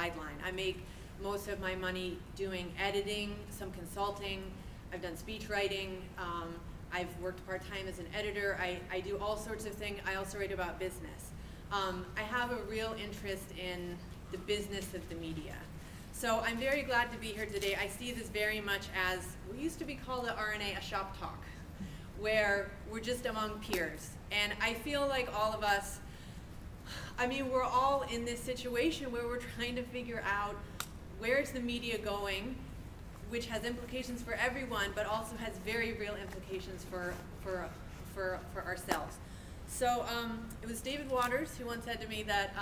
sideline. I make most of my money doing editing, some consulting. I've done speech writing. I've worked part-time as an editor. I do all sorts of things. I also write about business. I have a real interest in the business of the media. So I'm very glad to be here today. I see this very much as, we used to be called at RNA a shop talk, where we're just among peers. And I feel like all of us, I mean, we're all in this situation where we're trying to figure out where's the media going, which has implications for everyone, but also has very real implications for ourselves. So it was David Waters who once said to me that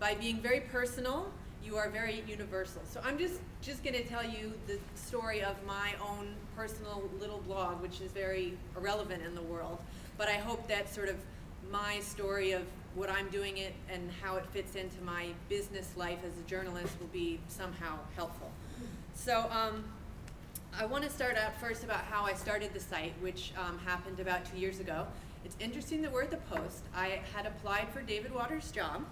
by being very personal, you are very universal. So I'm just going to tell you the story of my own personal little blog, which is very irrelevant in the world. But I hope that sort of my story of what I'm doing it and how it fits into my business life as a journalist will be somehow helpful. So I want to start out first about how I started the site, which happened about 2 years ago. It's interesting that we're at the Post. I had applied for David Waters' job,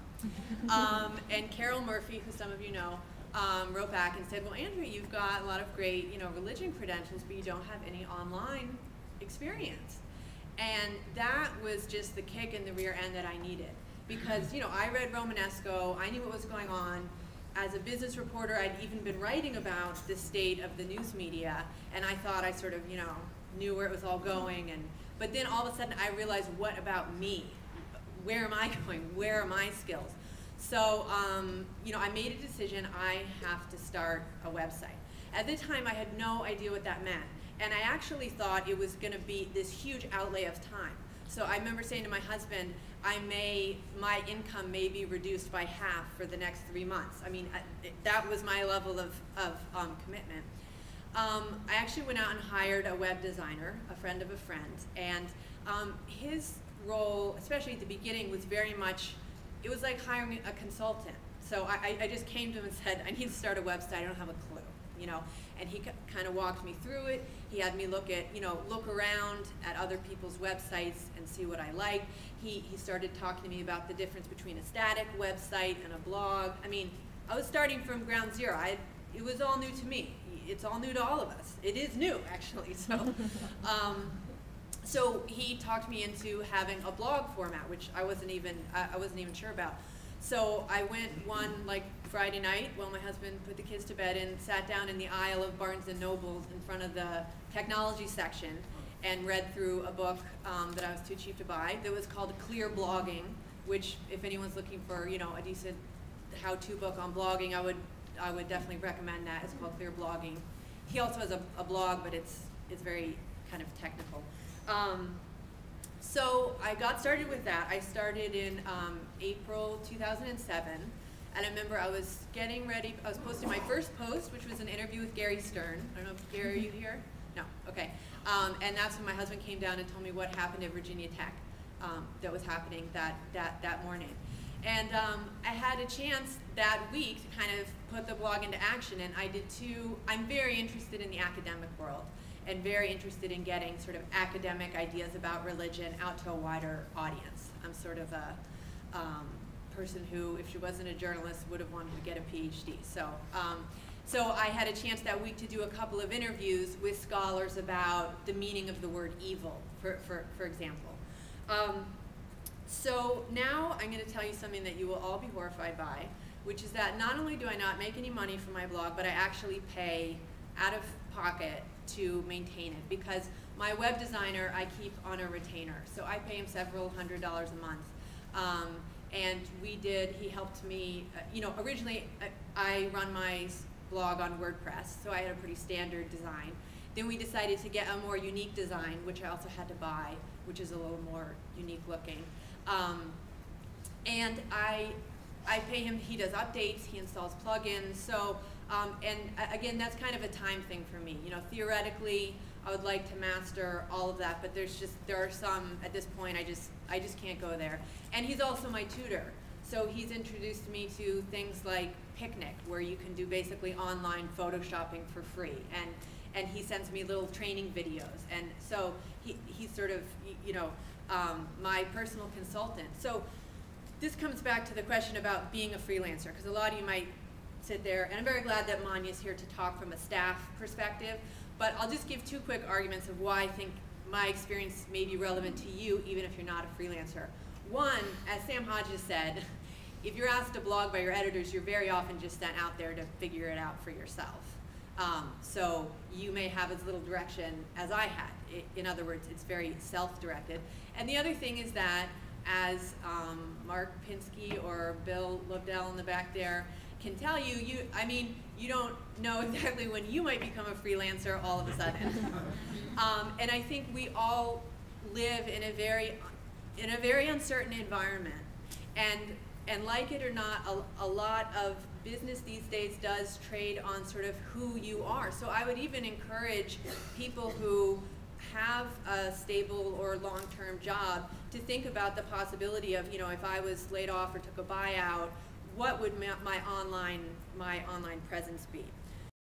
and Carol Murphy, who some of you know, wrote back and said, well, Andrea, you've got a lot of great, religion credentials, but you don't have any online experience. And that was just the kick in the rear end that I needed. Because, I read Romanesco, I knew what was going on. As a business reporter, I'd even been writing about the state of the news media, and I thought I sort of, knew where it was all going. But then all of a sudden I realized, what about me? Where am I going? Where are my skills? So, I made a decision, I have to start a website. At the time, I had no idea what that meant. And I actually thought it was going to be this huge outlay of time. So I remember saying to my husband, my income may be reduced by half for the next 3 months. I mean, that was my level of commitment. I actually went out and hired a web designer, a friend of a friend, and his role, especially at the beginning, was very much, it was like hiring a consultant. So I just came to him and said, I need to start a website, I don't have a clue, and he kind of walked me through it. He had me look around at other people's websites and see what I liked. He started talking to me about the difference between a static website and a blog. I mean, I was starting from ground zero. It was all new to me. It's all new to all of us. It is new, actually. So, so he talked me into having a blog format, which I wasn't even sure about. So I went one Friday night while my husband put the kids to bed and sat down in the aisle of Barnes and Noble in front of the technology section and read through a book that I was too cheap to buy that was called Clear Blogging, which if anyone's looking for a decent how-to book on blogging, I would definitely recommend that. It's called Clear Blogging. He also has a blog, but it's very kind of technical. So I got started with that. I started in April 2007, and I remember I was getting ready. I was posting my first post, which was an interview with Gary Stern. I don't know if Gary, are you here? No, okay. And that's when my husband came down and told me what happened at Virginia Tech that was happening that morning. And I had a chance that week to kind of put the blog into action, and I did too. I'm very interested in the academic world and very interested in getting sort of academic ideas about religion out to a wider audience. I'm sort of a person who, if she wasn't a journalist, would have wanted to get a PhD. So, so I had a chance that week to do a couple of interviews with scholars about the meaning of the word evil, for example. So now I'm going to tell you something that you will all be horrified by, which is that not only do I not make any money from my blog, but I actually pay out of pocket to maintain it, because my web designer I keep on a retainer. So I pay him several $100s a month. And he helped me, originally I run my blog on WordPress, so I had a pretty standard design. Then we decided to get a more unique design, which I also had to buy, which is a little more unique looking. And I pay him, he does updates, he installs plugins, so, and again, that's kind of a time thing for me. Theoretically, I would like to master all of that, but there are some, at this point, I just can't go there. And he's also my tutor, so he's introduced me to things like Picnic, where you can do basically online photoshopping for free, and he sends me little training videos, and so he's sort of, my personal consultant. So this comes back to the question about being a freelancer, because a lot of you might sit there, and I'm very glad that Manya's here to talk from a staff perspective, but I'll just give 2 quick arguments of why I think my experience may be relevant to you, even if you're not a freelancer. One, as Sam Hodges said, if you're asked to blog by your editors, you're very often just sent out there to figure it out for yourself. So you may have as little direction as I had. In other words, it's very self-directed. And the other thing is that, as Mark Pinsky or Bill Lobdell in the back there can tell you, you don't know exactly when you might become a freelancer all of a sudden. And I think we all live in a very uncertain environment. And like it or not, a lot of business these days does trade on sort of who you are. So I would even encourage people who have a stable or long-term job to think about the possibility of, if I was laid off or took a buyout, what would my online presence be?